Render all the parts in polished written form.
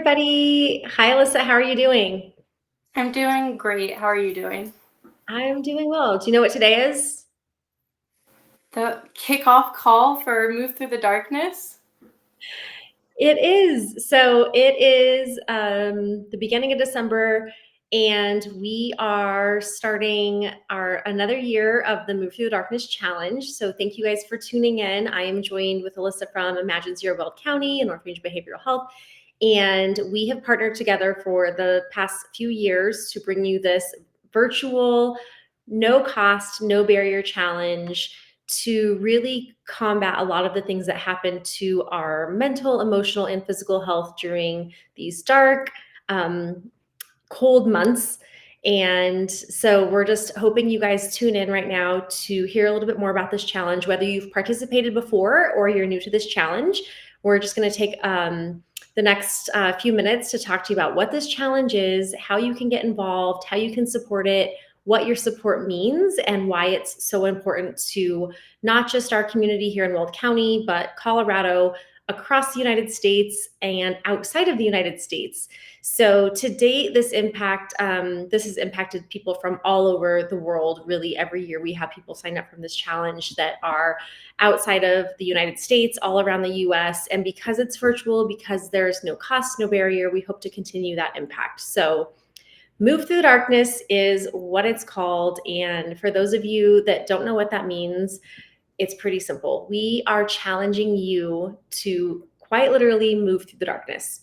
Everybody. Hi, Alyssa. How are you doing? I'm doing great. How are you doing? I'm doing well. Do you know what today is? The kickoff call for Move Through the Darkness? It is. So it is the beginning of December, and we are starting our another year of the Move Through the Darkness Challenge. So thank you guys for tuning in. I am joined with Alyssa from Imagine Zero Weld County and North Range Behavioral Health. And we have partnered together for the past few years to bring you this virtual, no cost, no barrier challenge to really combat a lot of the things that happen to our mental, emotional, and physical health during these dark, um, cold months. And so we're just hoping you guys tune in right now to hear a little bit more about this challenge, whether you've participated before or you're new to this challenge. We're just going to take the next few minutes to talk to you about what this challenge is, how you can get involved, how you can support it, what your support means, and why it's so important to not just our community here in Weld County, but Colorado, across the United States, and outside of the United States. So to date, this has impacted people from all over the world. Really, every year we have people sign up from this challenge that are outside of the United States, all around the US. And because it's virtual, because there's no cost, no barrier, we hope to continue that impact. So Move Through the Darkness is what it's called. And for those of you that don't know what that means, it's pretty simple. We are challenging you to quite literally move through the darkness.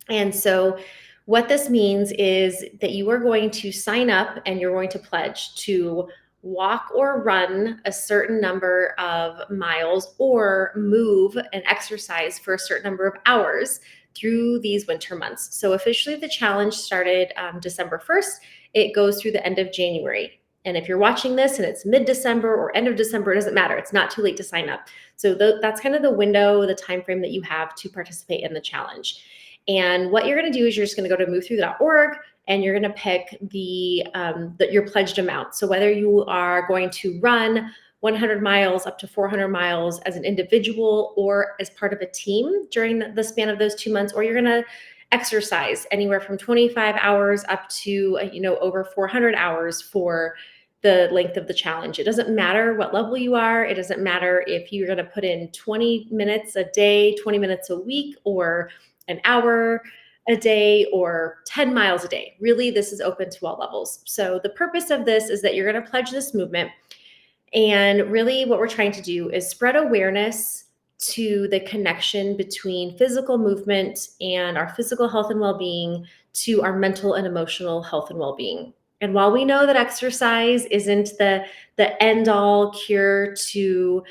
And so, what this means is that you are going to sign up and you're going to pledge to walk or run a certain number of miles or move and exercise for a certain number of hours through these winter months. So, officially, the challenge started December 1st. It goes through the end of January. And if you're watching this and it's mid December or end of December, it doesn't matter. It's not too late to sign up. So, that's kind of the window, the time frame that you have to participate in the challenge. And what you're going to do is you're just going to go to movethrough.org and you're going to pick your pledged amount. So whether you are going to run 100 miles up to 400 miles as an individual or as part of a team during the span of those 2 months, or you're going to exercise anywhere from 25 hours up to over 400 hours for the length of the challenge. It doesn't matter what level you are. It doesn't matter if you're going to put in 20 minutes a day, 20 minutes a week, or an hour a day, or 10 miles a day. Really, this is open to all levels. So the purpose of this is that you're going to pledge this movement. And really what we're trying to do is spread awareness to the connection between physical movement and our physical health and well-being to our mental and emotional health and well-being. And while we know that exercise isn't the end-all cure to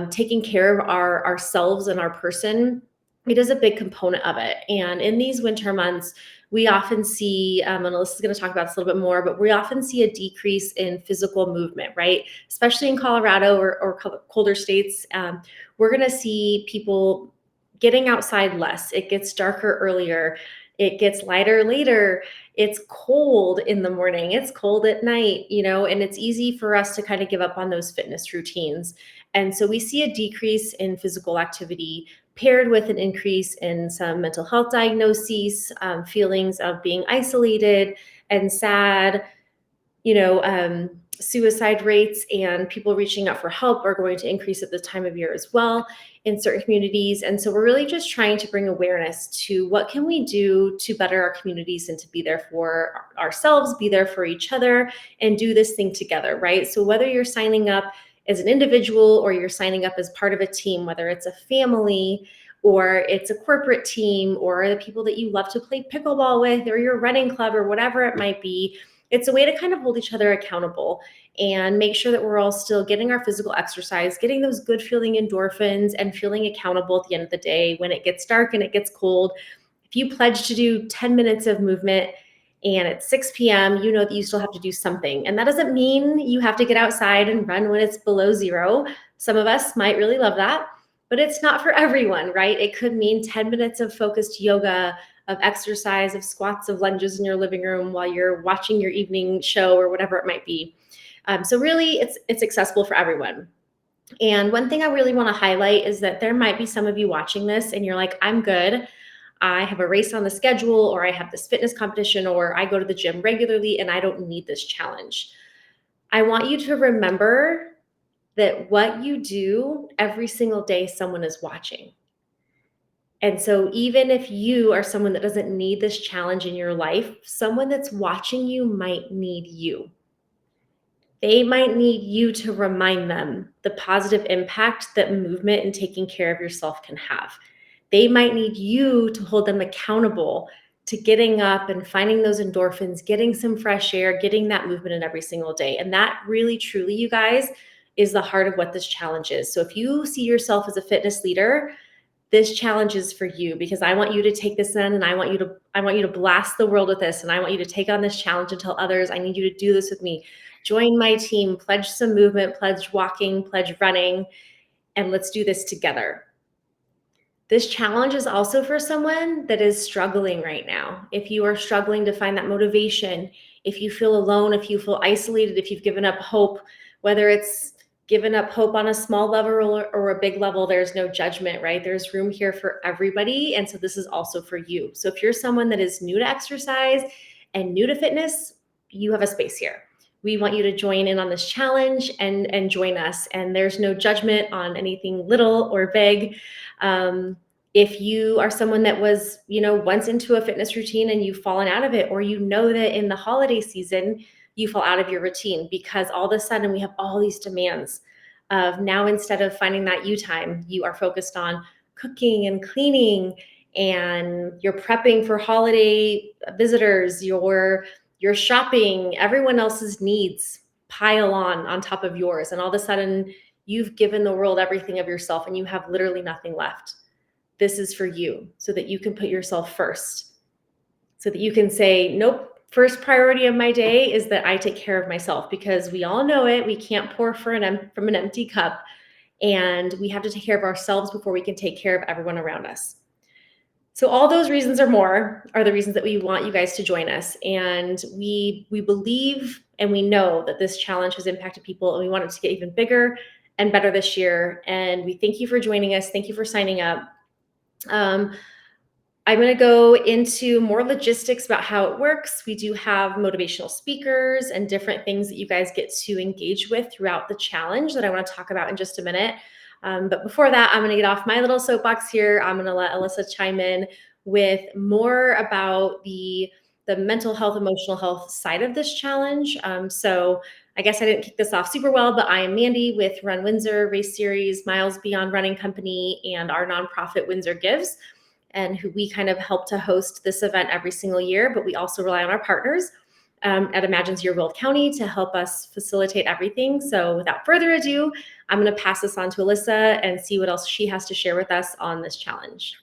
taking care of ourselves and our person, it is a big component of it. And in these winter months, we often see, and Alyssa's going to talk about this a little bit more, but we often see a decrease in physical movement, right? Especially in Colorado or colder states, we're going to see people getting outside less. It gets darker earlier. It gets lighter later. It's cold in the morning. It's cold at night, and it's easy for us to kind of give up on those fitness routines. And so we see a decrease in physical activity paired with an increase in some mental health diagnoses, feelings of being isolated and sad. Suicide rates and people reaching out for help are going to increase at this time of year as well in certain communities. And so we're really just trying to bring awareness to what can we do to better our communities and to be there for ourselves, be there for each other, and do this thing together, right? So whether you're signing up as an individual or you're signing up as part of a team, whether it's a family or it's a corporate team or the people that you love to play pickleball with or your running club or whatever it might be, it's a way to kind of hold each other accountable and make sure that we're all still getting our physical exercise, getting those good feeling endorphins, and feeling accountable at the end of the day when it gets dark and it gets cold. If you pledge to do 10 minutes of movement and it's 6 p.m., you know that you still have to do something. And that doesn't mean you have to get outside and run when it's below zero. Some of us might really love that, but it's not for everyone, right? It could mean 10 minutes of focused yoga, of exercise, of squats, of lunges in your living room while you're watching your evening show or whatever it might be. So really, it's accessible for everyone. And one thing I really want to highlight is that there might be some of you watching this and you're like, I'm good. I have a race on the schedule, or I have this fitness competition, or I go to the gym regularly and I don't need this challenge. I want you to remember that what you do every single day, someone is watching. And so, even if you are someone that doesn't need this challenge in your life, someone that's watching you might need you. They might need you to remind them the positive impact that movement and taking care of yourself can have. They might need you to hold them accountable to getting up and finding those endorphins, getting some fresh air, getting that movement in every single day. And that really, truly, you guys, is the heart of what this challenge is. So if you see yourself as a fitness leader, this challenge is for you, because I want you to take this in, and I want you to blast the world with this, and I want you to take on this challenge and tell others, I need you to do this with me. Join my team, pledge some movement, pledge walking, pledge running, and let's do this together. This challenge is also for someone that is struggling right now. If you are struggling to find that motivation, if you feel alone, if you feel isolated, if you've given up hope, whether it's given up hope on a small level or a big level, there's no judgment, right? There's room here for everybody. And so this is also for you. So if you're someone that is new to exercise and new to fitness, you have a space here. We want you to join in on this challenge and join us. And there's no judgment on anything little or big. If you are someone that was, once into a fitness routine and you've fallen out of it, or that in the holiday season, you fall out of your routine because all of a sudden we have all these demands of now, instead of finding that you time, you are focused on cooking and cleaning, and you're prepping for holiday visitors, you're shopping, everyone else's needs pile on top of yours. And all of a sudden you've given the world everything of yourself and you have literally nothing left. This is for you, so that you can put yourself first, so that you can say, nope, first priority of my day is that I take care of myself, because we all know it. We can't pour from an empty cup, and we have to take care of ourselves before we can take care of everyone around us. So all those reasons or more are the reasons that we want you guys to join us. And we believe and we know that this challenge has impacted people, and we want it to get even bigger and better this year. And we thank you for joining us. Thank you for signing up. I'm going to go into more logistics about how it works. We do have motivational speakers and different things that you guys get to engage with throughout the challenge that I want to talk about in just a minute. But before that, I'm going to get off my little soapbox here. I'm going to let Alyssa chime in with more about the mental health, emotional health side of this challenge. So I guess I didn't kick this off super well, but I am Mandy with Run Windsor Race Series, Miles Beyond Running Company, and our nonprofit Windsor Gives, and who we kind of help to host this event every single year. But we also rely on our partners at Imagine's Your World County to help us facilitate everything. So without further ado, I'm going to pass this on to Alyssa and see what else she has to share with us on this challenge.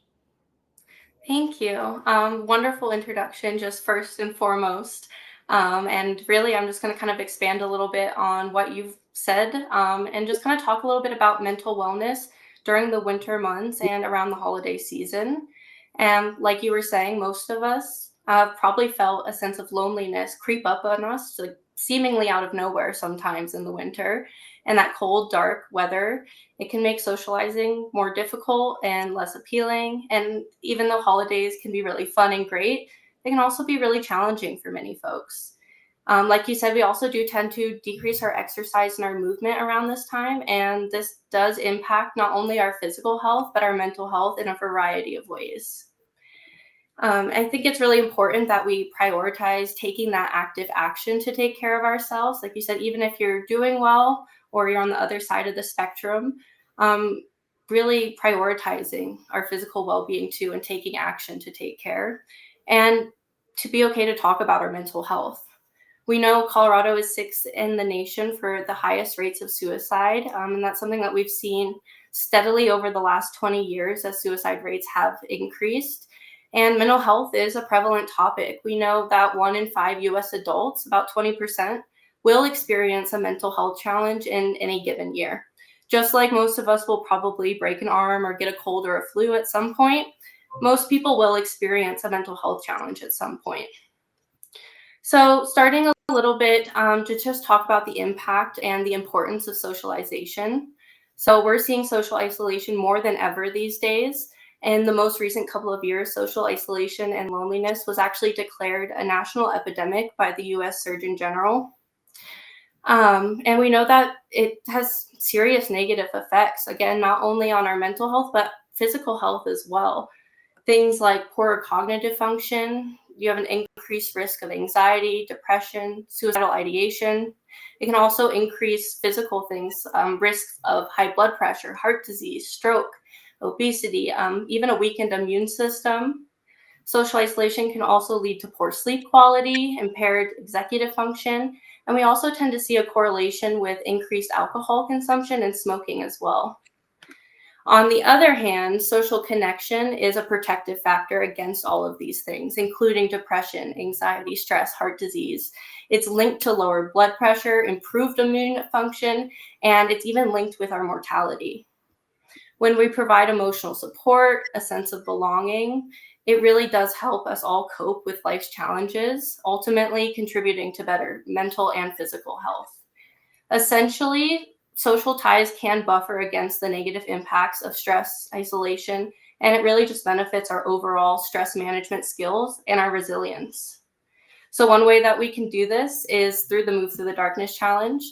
Thank you. Wonderful introduction, just first and foremost. And really, I'm just going to kind of expand a little bit on what you've said, and just kind of talk a little bit about mental wellness during the winter months and around the holiday season. And like you were saying, most of us probably felt a sense of loneliness creep up on us, like seemingly out of nowhere sometimes in the winter. And that cold, dark weather, it can make socializing more difficult and less appealing. And even though holidays can be really fun and great, they can also be really challenging for many folks. Like you said, we also do tend to decrease our exercise and our movement around this time. And this does impact not only our physical health, but our mental health in a variety of ways. I think it's really important that we prioritize taking that active action to take care of ourselves. Like you said, even if you're doing well or you're on the other side of the spectrum, really prioritizing our physical well-being too, and taking action to take care, and to be okay to talk about our mental health. We know Colorado is sixth in the nation for the highest rates of suicide, and that's something that we've seen steadily over the last 20 years as suicide rates have increased. And mental health is a prevalent topic. We know that 1 in 5 US adults, about 20%, will experience a mental health challenge in any given year. Just like most of us will probably break an arm or get a cold or a flu at some point, most people will experience a mental health challenge at some point. So starting a little bit to just talk about the impact and the importance of socialization. So we're seeing social isolation more than ever these days. In the most recent couple of years, social isolation and loneliness was actually declared a national epidemic by the US Surgeon General. And we know that it has serious negative effects, again, not only on our mental health, but physical health as well. Things like poorer cognitive function, you have an increased risk of anxiety, depression, suicidal ideation. It can also increase physical things, risks of high blood pressure, heart disease, stroke, obesity, even a weakened immune system. Social isolation can also lead to poor sleep quality, impaired executive function, and we also tend to see a correlation with increased alcohol consumption and smoking as well. On the other hand, social connection is a protective factor against all of these things, including depression, anxiety, stress, heart disease. It's linked to lower blood pressure, improved immune function, and it's even linked with our mortality. When we provide emotional support, a sense of belonging, it really does help us all cope with life's challenges, ultimately contributing to better mental and physical health. Essentially, social ties can buffer against the negative impacts of stress, isolation, and it really just benefits our overall stress management skills and our resilience. So, one way that we can do this is through the Move Through the Darkness challenge.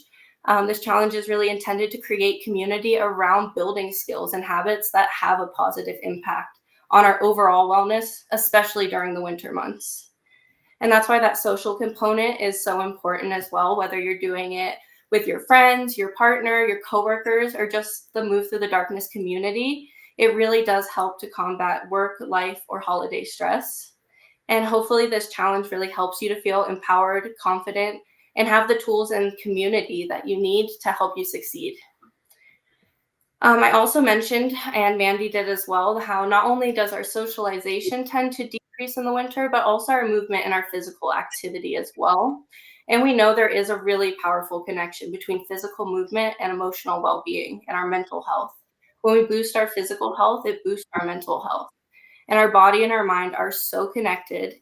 This challenge is really intended to create community around building skills and habits that have a positive impact on our overall wellness, especially during the winter months. And that's why that social component is so important as well, whether you're doing it with your friends, your partner, your coworkers, or just the Move Through the Darkness community. It really does help to combat work, life, or holiday stress. And hopefully, this challenge really helps you to feel empowered, confident, and have the tools and community that you need to help you succeed. I also mentioned, and Mandy did as well, how not only does our socialization tend to decrease in the winter, but also our movement and our physical activity as well. And we know there is a really powerful connection between physical movement and emotional well being and our mental health. When we boost our physical health, it boosts our mental health. And our body and our mind are so connected.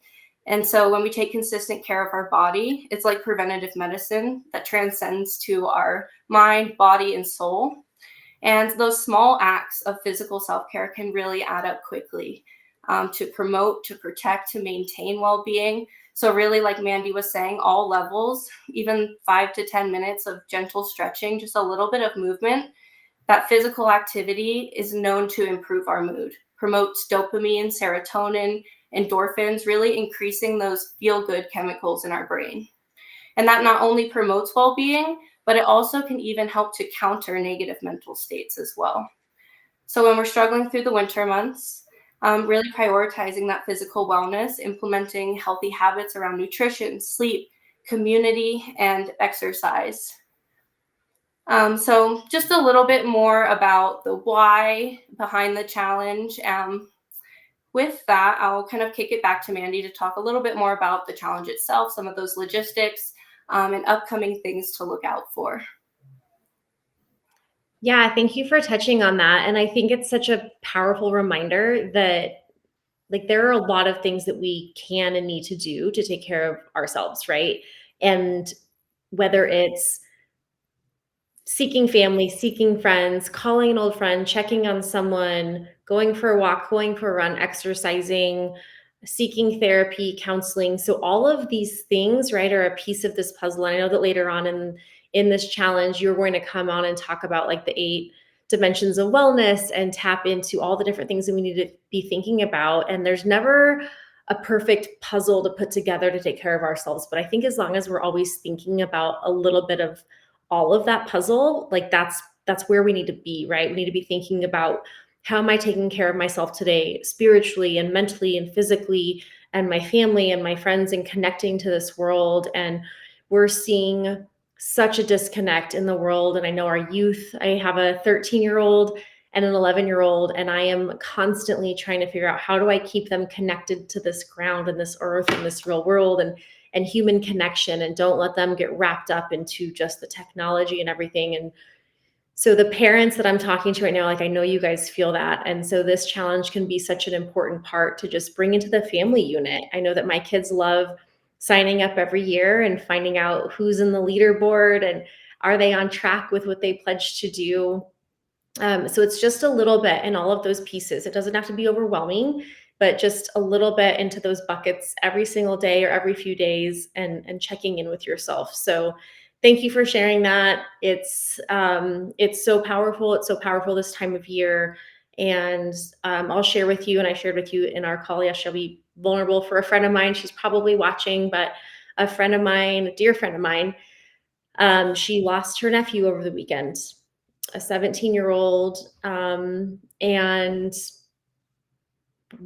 And so when we take consistent care of our body, it's like preventative medicine that transcends to our mind, body, and soul. And those small acts of physical self care can really add up quickly to promote, to protect, to maintain well being. So, really, like Mandy was saying, all levels, even 5 to 10 minutes of gentle stretching, just a little bit of movement, that physical activity is known to improve our mood, promotes dopamine, serotonin, endorphins, really increasing those feel good chemicals in our brain. And that not only promotes well being, but it also can even help to counter negative mental states as well. So when we're struggling through the winter months, really prioritizing that physical wellness, implementing healthy habits around nutrition, sleep, community, and exercise. So just a little bit more about the why behind the challenge. With that, I'll kind of kick it back to Mandy to talk a little bit more about the challenge itself, some of those logistics, and upcoming things to look out for. Yeah, thank you for touching on that. And I think it's such a powerful reminder that like there are a lot of things that we can and need to do to take care of ourselves, right? And whether it's seeking family, seeking friends, calling an old friend, checking on someone, going for a walk, going for a run, exercising, seeking therapy, counseling. So all of these things, right, are a piece of this puzzle. And I know that later on in this challenge, you're going to come on and talk about like the 8 dimensions of wellness and tap into all the different things that we need to be thinking about. And there's never a perfect puzzle to put together to take care of ourselves. But I think as long as we're always thinking about a little bit of all of that puzzle, like that's where we need to be, right? We need to be thinking about how am I taking care of myself today, spiritually and mentally and physically, and my family and my friends, and connecting to this world. And we're seeing such a disconnect in the world. And I know our youth, I have a 13-year-old and an 11-year-old, and I am constantly trying to figure out how do I keep them connected to this ground and this earth and this real world and human connection, and don't let them get wrapped up into just the technology and everything. And so the parents that I'm talking to right now, like I know you guys feel that. And so this challenge can be such an important part to just bring into the family unit. I know that my kids love signing up every year and finding out who's in the leaderboard and are they on track with what they pledged to do. So it's just a little bit in all of those pieces. It doesn't have to be overwhelming, but just a little bit into those buckets every single day or every few days, and checking in with yourself. So thank you for sharing that. It's so powerful. It's so powerful this time of year. And I'll share with you, and I shared with you in our call yesterday, I'll be vulnerable for a friend of mine. She's probably watching, but a friend of mine, a dear friend of mine, she lost her nephew over the weekend, a 17-year-old. And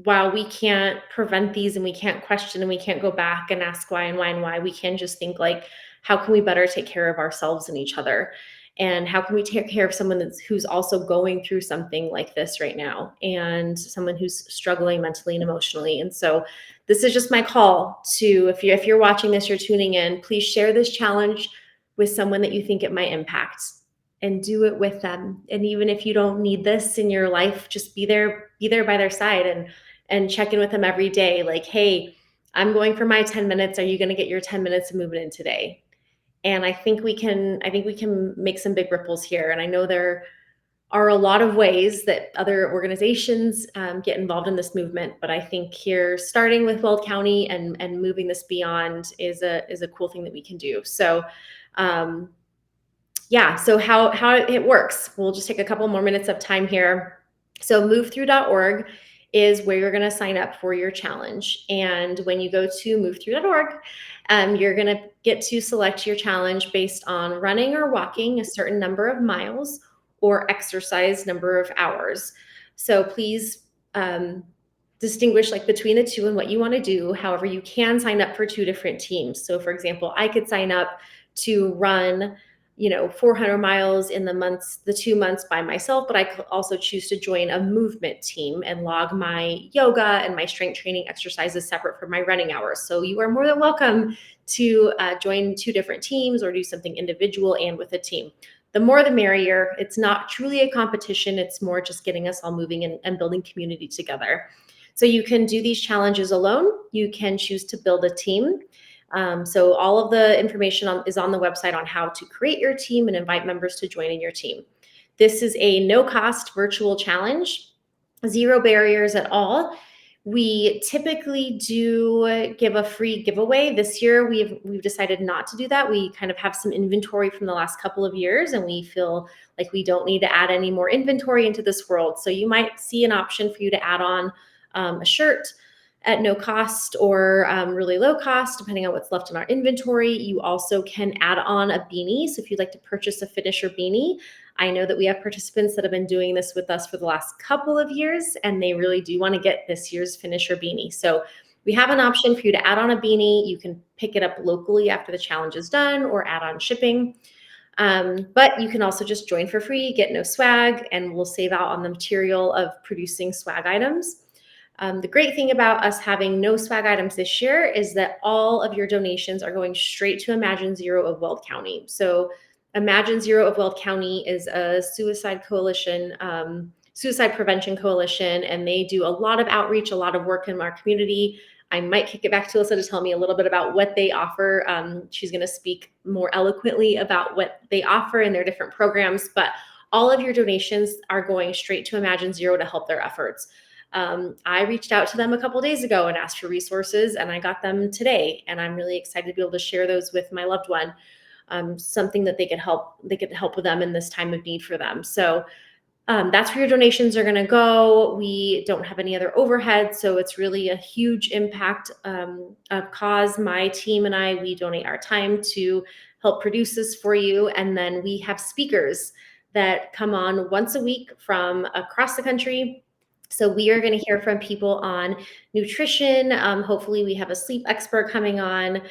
while we can't prevent these, and we can't question, and we can't go back and ask why and why and why, we can just think like, how can we better take care of ourselves and each other? And how can we take care of someone who's also going through something like this right now, and someone who's struggling mentally and emotionally? And so this is just my call to, if you're watching this, you're tuning in, please share this challenge with someone that you think it might impact, and do it with them. And even if you don't need this in your life, just be there by their side, and check in with them every day. Like, hey, I'm going for my 10 minutes. Are you going to get your 10 minutes of movement in today? And I think we can make some big ripples here. And I know there are a lot of ways that other organizations get involved in this movement, but I think here, starting with Weld County and moving this beyond, is a cool thing that we can do. So yeah, so how it works, we'll just take a couple more minutes of time here. So movethrough.org is where you're going to sign up for your challenge. And when you go to movethrough.org, you're going to get to select your challenge based on running or walking a certain number of miles, or exercise number of hours. So please distinguish like between the two and what you want to do. However, you can sign up for two different teams. So for example, I could sign up to run 400 miles in the 2 months by myself, but I could also choose to join a movement team and log my yoga and my strength training exercises separate from my running hours. So you are more than welcome to join two different teams, or do something individual and with a team. The more the merrier. It's not truly a competition. It's more just getting us all moving and building community together. So you can do these challenges alone. You can choose to build a team. So all of the information is on the website on how to create your team and invite members to join in your team. This is a no-cost virtual challenge, 0 barriers at all. We typically do give a free giveaway. This year, we've decided not to do that. We kind of have some inventory from the last couple of years, and we feel like we don't need to add any more inventory into this world. So you might see an option for you to add on a shirt at no cost, or really low cost, depending on what's left in our inventory. You also can add on a beanie. So if you'd like to purchase a finisher beanie, I know that we have participants that have been doing this with us for the last couple of years, and they really do want to get this year's finisher beanie. So we have an option for you to add on a beanie. You can pick it up locally after the challenge is done, or add on shipping. But you can also just join for free, get no swag, and we'll save out on the material of producing swag items. The great thing about us having no swag items this year is that all of your donations are going straight to Imagine Zero of Weld County. So Imagine Zero of Weld County is a suicide coalition, suicide prevention coalition, and they do a lot of outreach, a lot of work in our community. I might kick it back to Alyssa to tell me a little bit about what they offer. She's going to speak more eloquently about what they offer in their different programs, but all of your donations are going straight to Imagine Zero to help their efforts. I reached out to them a couple days ago and asked for resources, and I got them today. And I'm really excited to be able to share those with my loved one. Something that they could help with them in this time of need for them. So that's where your donations are going to go. We don't have any other overhead, so it's really a huge impact of cause. My team and I, we donate our time to help produce this for you, and then we have speakers that come on once a week from across the country. So we are going to hear from people on nutrition. Hopefully we have a sleep expert coming on.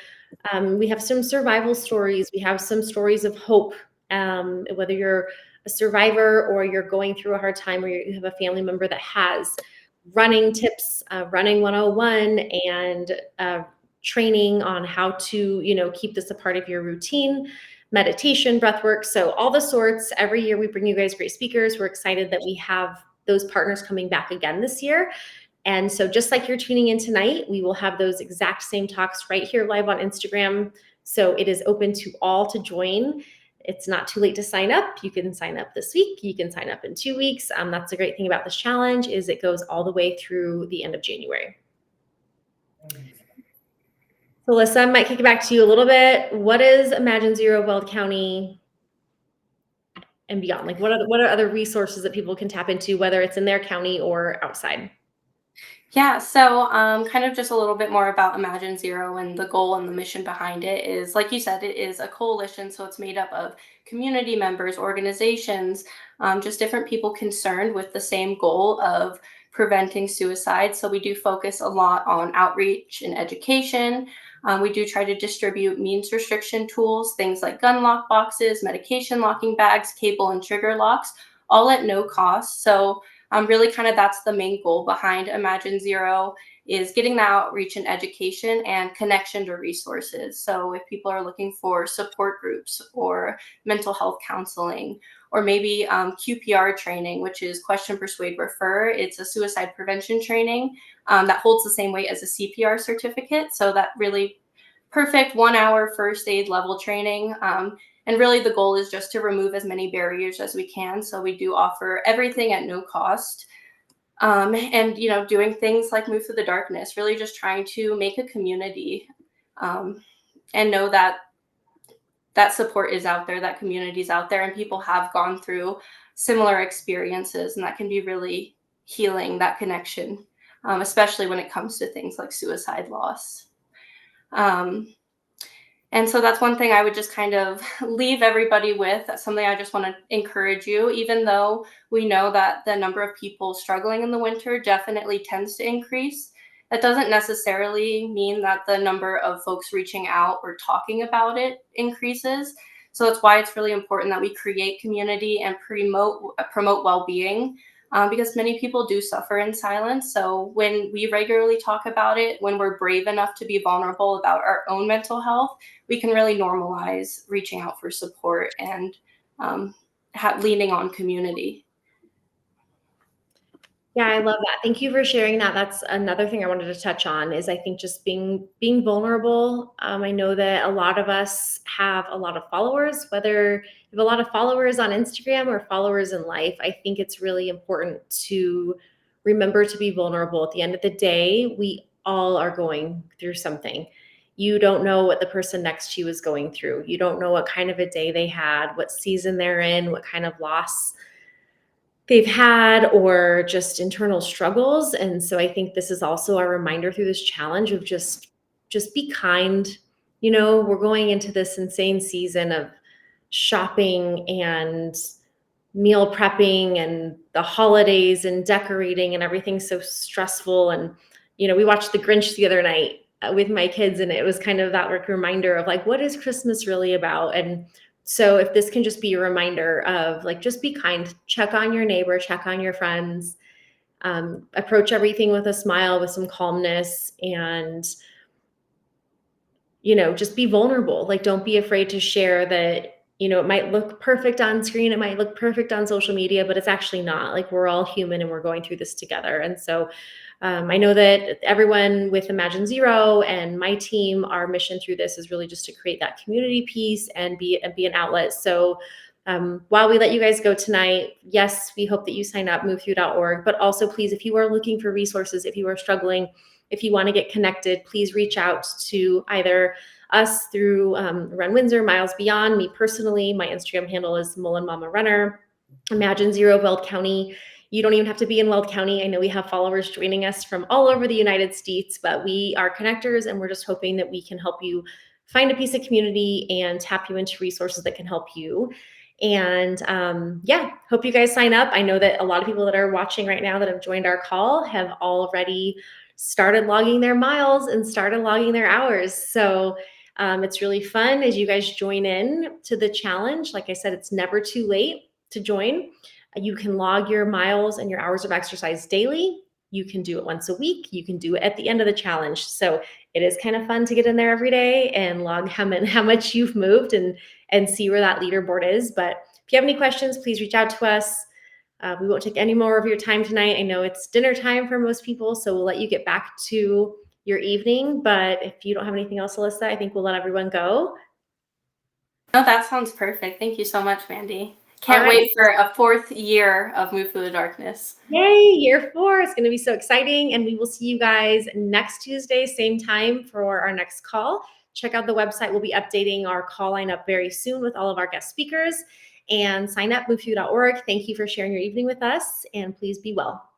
We have some survival stories. We have some stories of hope, whether you're a survivor or you're going through a hard time, or you have a family member that has. Running tips, running 101, and training on how to keep this a part of your routine, meditation, breath work. So all the sorts. Every year we bring you guys great speakers. We're excited that we have those partners coming back again this year. And so just like you're tuning in tonight, we will have those exact same talks right here live on Instagram. So it is open to all to join. It's not too late to sign up. You can sign up this week. You can sign up in 2 weeks. That's the great thing about this challenge is it goes all the way through the end of January. So Alyssa, I might kick it back to you a little bit. What is Imagine Zero Weld County and beyond? Like what are other resources that people can tap into, whether it's in their county or outside? Yeah, so kind of just a little bit more about Imagine Zero and the goal and the mission behind it is, like you said, it is a coalition. So it's made up of community members, organizations, just different people concerned with the same goal of preventing suicide. So we do focus a lot on outreach and education. We do try to distribute means restriction tools, things like gun lock boxes, medication locking bags, cable and trigger locks, all at no cost. So really kind of that's the main goal behind Imagine Zero is getting the outreach and education and connection to resources. So if people are looking for support groups or mental health counseling, or maybe QPR training, which is question, persuade, refer. It's a suicide prevention training that holds the same weight as a CPR certificate. So that really perfect 1 hour first aid level training. And really, the goal is just to remove as many barriers as we can. So we do offer everything at no cost. And doing things like move through the darkness, really just trying to make a community and know that that support is out there, that community is out there, and people have gone through similar experiences, and that can be really healing, that connection, especially when it comes to things like suicide loss. Um, And so that's one thing I would just kind of leave everybody with. That's something I just want to encourage you, even though we know that the number of people struggling in the winter definitely tends to increase. That doesn't necessarily mean that the number of folks reaching out or talking about it increases. So that's why it's really important that we create community and promote well-being, because many people do suffer in silence. So when we regularly talk about it, when we're brave enough to be vulnerable about our own mental health, we can really normalize reaching out for support and um, leaning on community. Yeah, I love that. Thank you for sharing that. That's another thing I wanted to touch on is I think just being vulnerable. I know that a lot of us have a lot of followers, whether you have a lot of followers on Instagram or followers in life. I think it's really important to remember to be vulnerable. At the end of the day, we all are going through something. You don't know what the person next to you is going through. You don't know what kind of a day they had, what season they're in, what kind of loss they've had or just internal struggles. And so I think this is also a reminder through this challenge of just be kind. We're going into this insane season of shopping and meal prepping and the holidays and decorating and everything's so stressful. And we watched the Grinch the other night with my kids, and it was kind of that like reminder of like, what is Christmas really about? And so if this can just be a reminder of like, just be kind, check on your neighbor, check on your friends, approach everything with a smile, with some calmness, and just be vulnerable. Like, don't be afraid to share that, it might look perfect on screen, it might look perfect on social media, but it's actually not. Like, we're all human and we're going through this together. And so I know that everyone with Imagine Zero and my team, our mission through this is really just to create that community piece and be an outlet. So while we let you guys go tonight, yes, we hope that you sign up, movethrough.org, but also please, if you are looking for resources, if you are struggling, if you want to get connected, please reach out to either us through Run Windsor, Miles Beyond, me personally. My Instagram handle is Mullen Mama Runner. Imagine Zero Weld County. You don't even have to be in Weld County. I know we have followers joining us from all over the United States, but we are connectors and we're just hoping that we can help you find a piece of community and tap you into resources that can help you. And yeah, hope you guys sign up. I know that a lot of people that are watching right now that have joined our call have already started logging their miles and started logging their hours. So it's really fun as you guys join in to the challenge. Like I said, it's never too late to join. You can log your miles and your hours of exercise daily. You can do it once a week. You can do it at the end of the challenge. So it is kind of fun to get in there every day and log how much you've moved and see where that leaderboard is. But if you have any questions, please reach out to us. We won't take any more of your time tonight. I know it's dinner time for most people, so we'll let you get back to your evening. But if you don't have anything else, Alyssa, I think we'll let everyone go. No, that sounds perfect. Thank you so much, Mandy. All Can't right. wait for a fourth year of Move Through the Darkness. Yay, year four. It's going to be so exciting. And we will see you guys next Tuesday, same time for our next call. Check out the website. We'll be updating our call lineup very soon with all of our guest speakers. And sign up, movefew.org. Thank you for sharing your evening with us. And please be well.